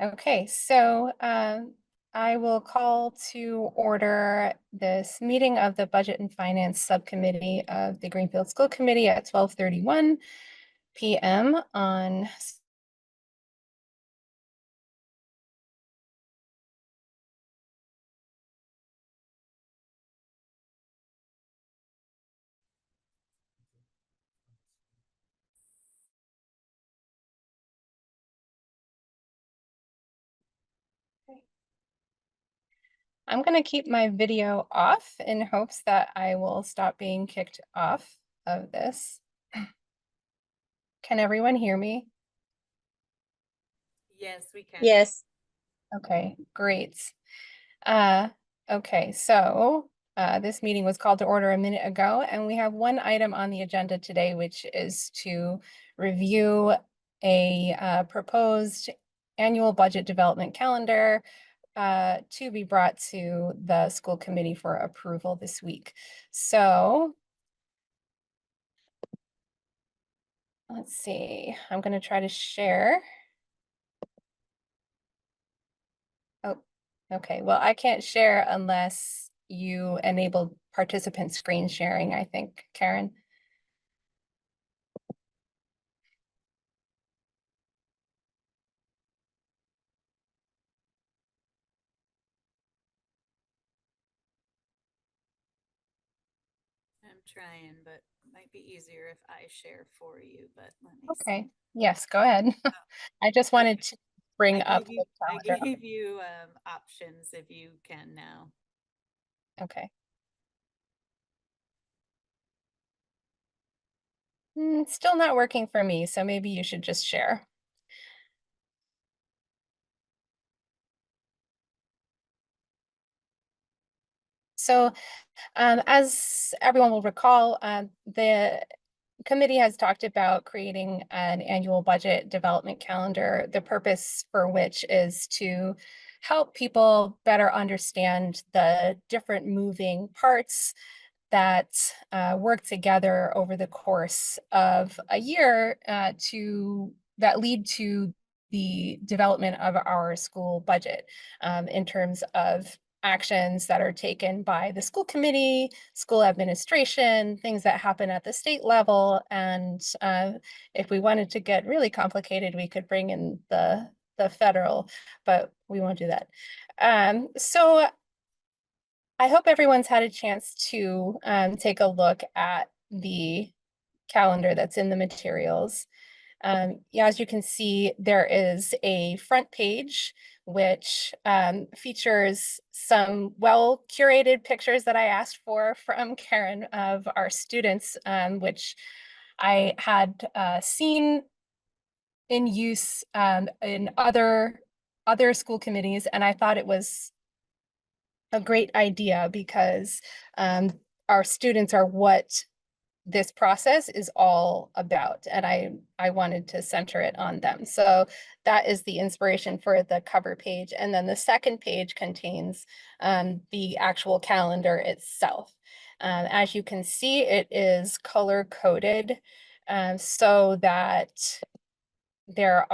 Okay, so I will call to order this meeting of the Budget and Finance Subcommittee of the Greenfield School Committee at 12:31 p.m. on I'm going to keep my video off in hopes that I will stop being kicked off of this. Can everyone hear me? Yes, we can. Yes. Okay, great. Okay, so this meeting was called to order a minute ago, and we have one item on the agenda today, which is to review a proposed annual budget development calendar to be brought to the school committee for approval this week. So let's see, I'm going to try to share. Oh, okay. Well, I can't share unless you enable participant screen sharing, I think, Karen. I'm trying, but it might be easier if I share for you, but let me Okay. see. Yes, go ahead. Oh, I just wanted okay. to bring I up gave the you I calendar. gave you options if you can now. Okay. Still not working for me, so maybe you should just share. So as everyone will recall, the committee has talked about creating an annual budget development calendar, the purpose for which is to help people better understand the different moving parts that work together over the course of a year that lead to the development of our school budget in terms of actions that are taken by the school committee, school administration, things that happen at the state level. And if we wanted to get really complicated, we could bring in the federal, but we won't do that. So I hope everyone's had a chance to take a look at the calendar that's in the materials. Yeah, as you can see, there is a front page which features some well-curated pictures that I asked for from Karen of our students, which I had seen in use in other school committees, and I thought it was a great idea because our students are what this process is all about, and I wanted to center it on them. So that is the inspiration for the cover page, and then the second page contains the actual calendar itself. As you can see, it is color coded so that there's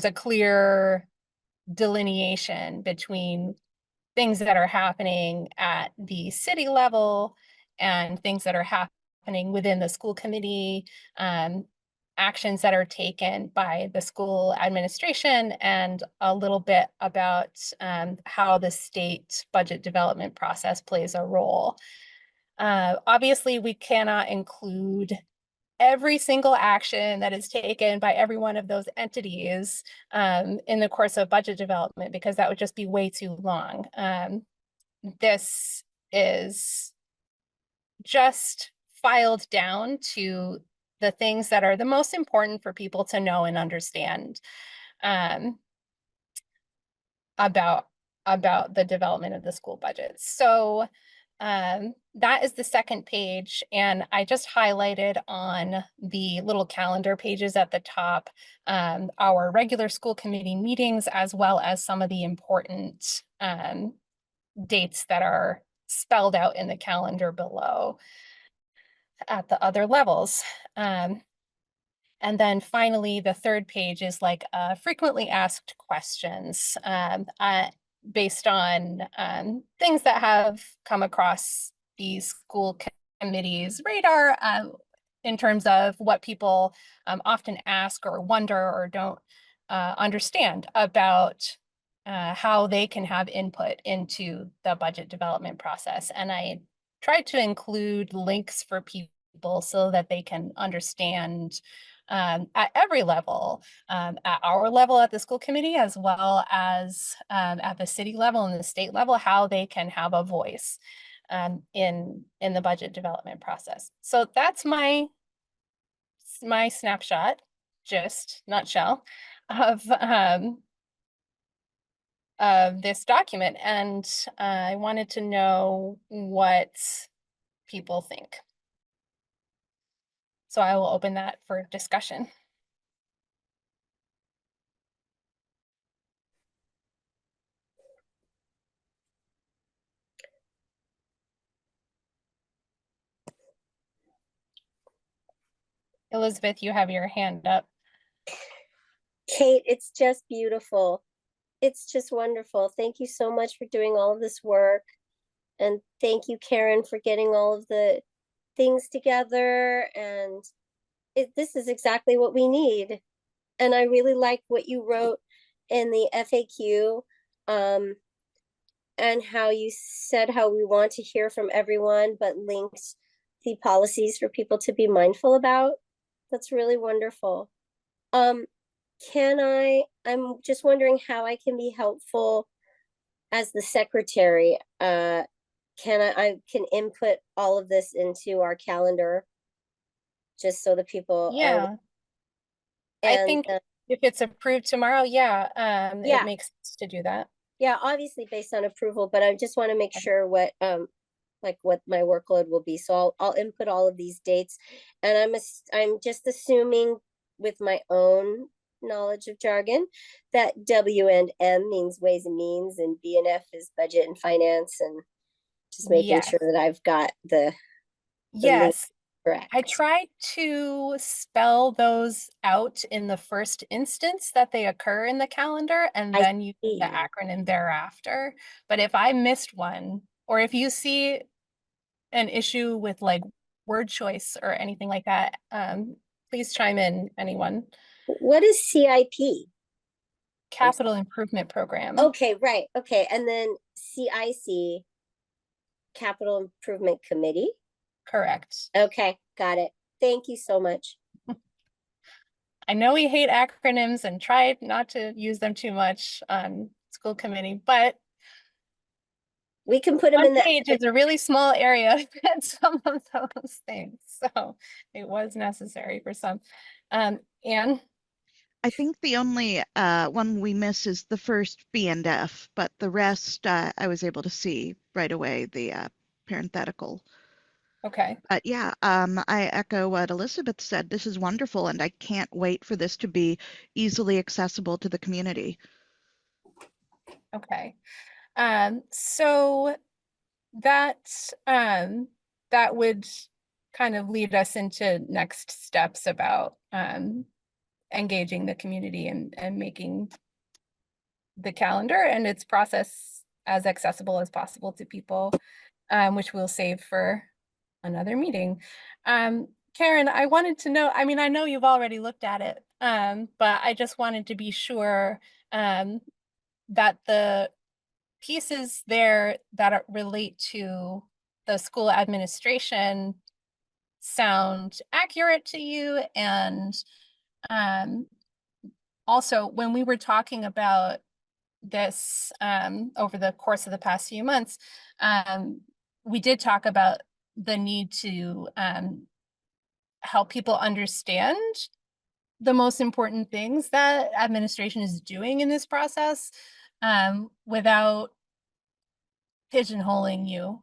a clear delineation between things that are happening at the city level and things that are happening within the school committee, actions that are taken by the school administration, and a little bit about how the state budget development process plays a role. Obviously, we cannot include every single action that is taken by every one of those entities in the course of budget development, because that would just be way too long. This is just filed down to the things that are the most important for people to know and understand um, about the development of the school budget. So that is the second page, and I just highlighted on the little calendar pages at the top our regular school committee meetings, as well as some of the important dates that are spelled out in the calendar below at the other levels. And And then finally, the third page is like frequently asked questions based on things that have come across the school committee's radar in terms of what people often ask or wonder or don't understand about how they can have input into the budget development process. And I tried to include links for people so that they can understand at every level, at our level at the school committee, as well as at the city level and the state level, how they can have a voice in the budget development process. So that's my snapshot, just nutshell of this document, and I wanted to know what people think. So I will open that for discussion. Elizabeth, you have your hand up. Kate, it's just beautiful. It's just wonderful. Thank you so much for doing all of this work. And thank you, Karen, for getting all of the things together. And this is exactly what we need. And I really like what you wrote in the FAQ, and how you said how we want to hear from everyone, but linked the policies for people to be mindful about. That's really wonderful. I'm just wondering how I can be helpful as the secretary. I can input all of this into our calendar just so the people are, Yeah, I and think if it's approved tomorrow, yeah, Yeah. it makes sense to do that. yeah, obviously based on approval, but I just want to make Okay. sure what like what my workload will be. So I'll input all of these dates, and I'm just assuming with my own knowledge of jargon that W and M means ways and means, and B and F is budget and finance, and just making Yes. sure that I've got the link Yes, correct. I tried to spell those out in the first instance that they occur in the calendar, and I then use the see. acronym thereafter. But if I missed one, or if you see an issue with like word choice or anything like that, please chime in, anyone. What is CIP? Capital Improvement Program. Okay, right. Okay, and then CIC, Capital Improvement Committee. Correct. Okay, got it. Thank you so much. I know we hate acronyms and try not to use them too much on school committee, but We can put them one in the page is a really small area at some of those things. So it was necessary for some. Anne? I think the only one we miss is the first B and F, but the rest I was able to see right away, the parenthetical. Okay. But yeah, I echo what Elizabeth said. This is wonderful, and I can't wait for this to be easily accessible to the community. Okay. So that that would kind of lead us into next steps about engaging the community and making the calendar and its process as accessible as possible to people, which we'll save for another meeting. Karen, I wanted to know, I mean, I know you've already looked at it, but I just wanted to be sure that the pieces there that relate to the school administration sound accurate to you. And also, when we were talking about this over the course of the past few months, we did talk about the need to help people understand the most important things that administration is doing in this process without pigeonholing you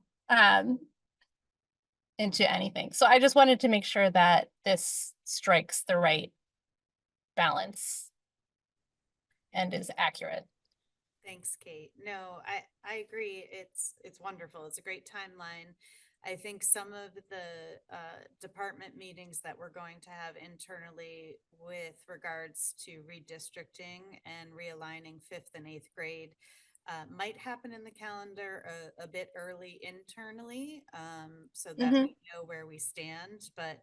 into anything. So I just wanted to make sure that this strikes the right balance and is accurate. Thanks, Kate. No, I agree. It's wonderful. It's a great timeline. I think some of the department meetings that we're going to have internally with regards to redistricting and realigning fifth and eighth grade might happen in the calendar a bit early internally, so that we know where we stand. But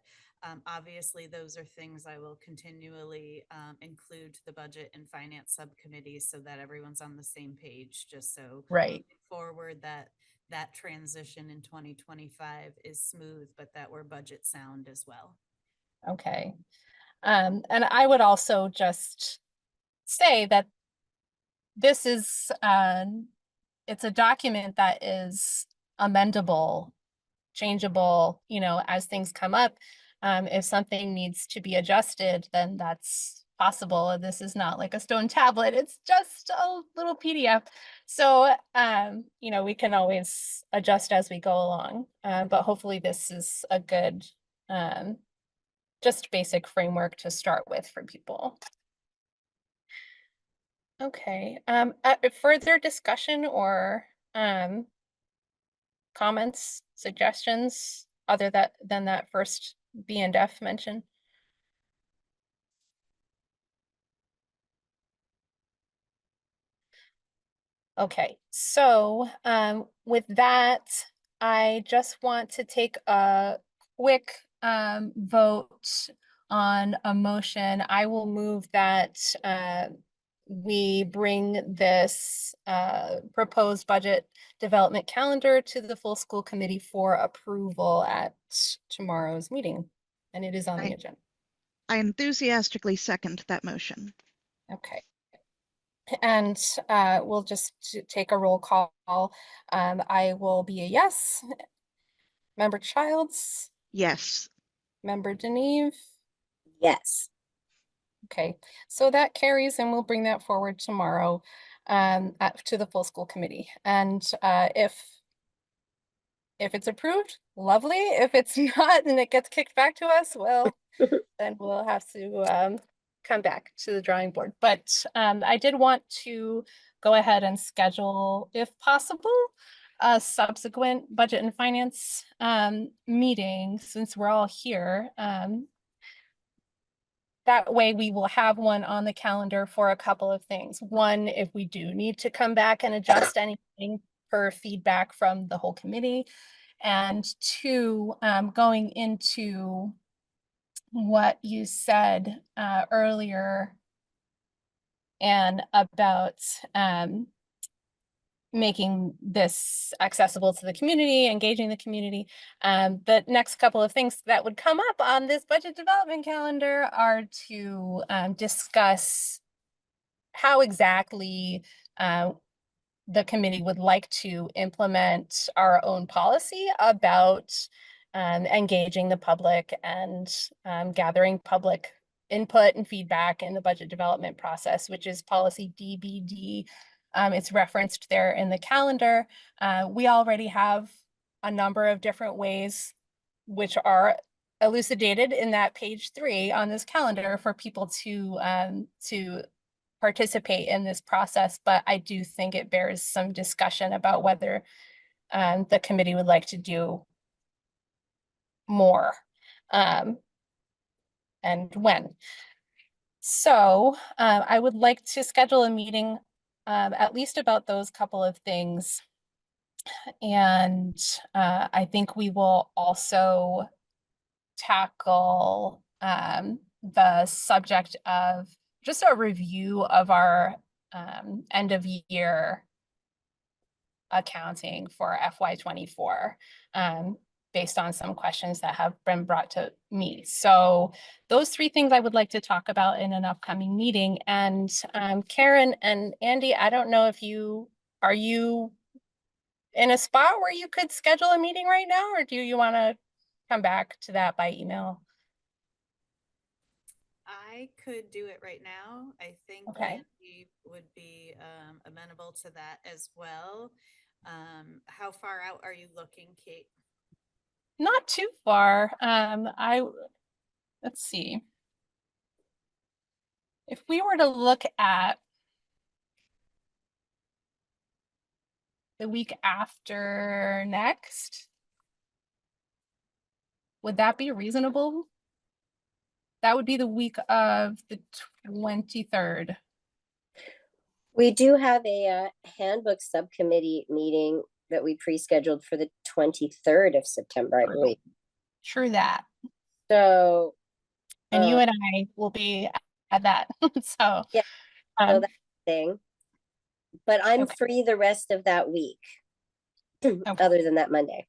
obviously, those are things I will continually include the Budget and Finance Subcommittee so that everyone's on the same page, just so Right. moving forward that transition in 2025 is smooth, but that we're budget sound as well. Okay. And I would also just say that this is, it's a document that is amendable, changeable, as things come up. If something needs to be adjusted, then that's possible. This is not like a stone tablet. It's just a little PDF. So, we can always adjust as we go along. But hopefully this is a good, just basic framework to start with for people. Okay, further discussion or comments, suggestions, other than that first B and F mention? Okay, so with that, I just want to take a quick vote on a motion. I will move that we bring this proposed budget development calendar to the full school committee for approval at tomorrow's meeting. And it is on the agenda. I enthusiastically second that motion. Okay. And we'll just take a roll call. I will be a yes. Member Childs, Yes. Member Deneve. Yes. Okay, so that carries and we'll bring that forward tomorrow to the full school committee. And if it's approved, lovely. If it's not and it gets kicked back to us, well, then we'll have to come back to the drawing board. But I did want to go ahead and schedule, if possible, a subsequent budget and finance meeting since we're all here. That way we will have one on the calendar for a couple of things. One, if we do need to come back and adjust anything per feedback from the whole committee. And two, going into what you said earlier and about making this accessible to the community, engaging the community. The next couple of things that would come up on this budget development calendar are to discuss how exactly the committee would like to implement our own policy about engaging the public and gathering public input and feedback in the budget development process, which is policy DBD. It's referenced there in the calendar. We already have a number of different ways which are elucidated in that page 3 on this calendar for people to participate in this process, but I do think it bears some discussion about whether the committee would like to do more and when. So I would like to schedule a meeting at least about those couple of things. And I think we will also tackle the subject of just a review of our end of year accounting for FY24 based on some questions that have been brought to me. So those 3 things I would like to talk about in an upcoming meeting. And Karen and Andy, I don't know if are you in a spot where you could schedule a meeting right now, or do you want to come back to that by email? I could do it right now. I think Okay. Andy would be amenable to that as well. How far out are you looking, Kate? Not too far. Let's see. If we were to look at the week after next, Would that be reasonable? That would be the week of the 23rd. We do have a handbook subcommittee meeting that we pre-scheduled for the 23rd of September, I True. believe. True that. So, And you and I will be at that. So, Yeah, so um, that thing. But I'm Okay. free the rest of that week, other than that Monday.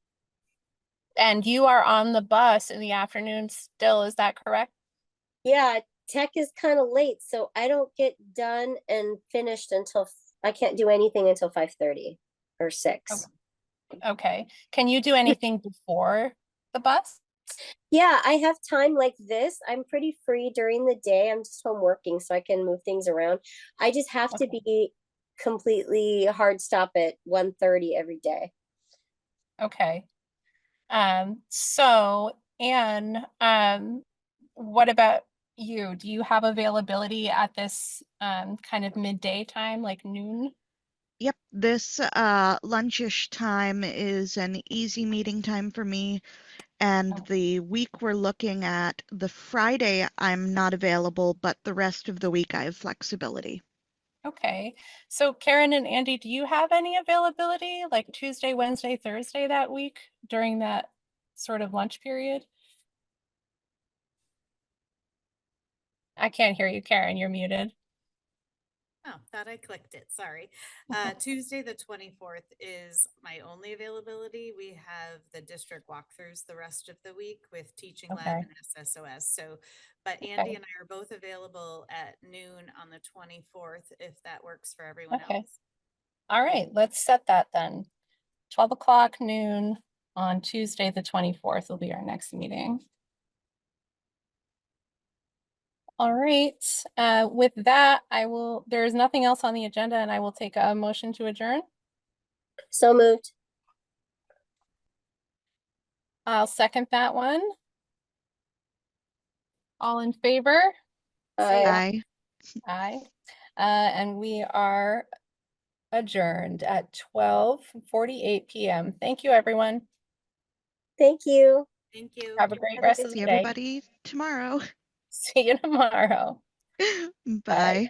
and you are on the bus in the afternoon still, is that correct? Yeah, tech is kind of late, so I don't get done and finished until I can't do anything until 5:30 or 6. Okay. Can you do anything before the bus? Yeah, I have time like this. I'm pretty free during the day. I'm just home working, so I can move things around. I just have to Okay. be completely hard stop at 1:30 every day. Okay. So, Anne, what about you? Do you have availability at this kind of midday time, like noon? Yep, this lunchish time is an easy meeting time for me. And Oh. the week we're looking at, the Friday, I'm not available, but the rest of the week I have flexibility. Okay. So Karen and Andy, do you have any availability like Tuesday, Wednesday, Thursday that week during that sort of lunch period? I can't hear you, Karen. You're muted. Oh, thought I clicked it. Sorry. Tuesday, the 24th is my only availability. We have the district walkthroughs the rest of the week with Teaching Lab Okay. and SSOS. So, but Andy Okay. and I are both available at noon on the 24th, if that works for everyone Okay. else. All right, let's set that then. 12 o'clock noon on Tuesday, the 24th will be our next meeting. All right, with that, there's nothing else on the agenda and I will take a motion to adjourn. So moved. I'll second that one. All in favor? Say Aye. Aye. aye. And we are adjourned at 12:48 p.m. Thank you, everyone. Thank you. Thank you. Have a great Have a rest good of See the day. everybody tomorrow. See you tomorrow. Bye.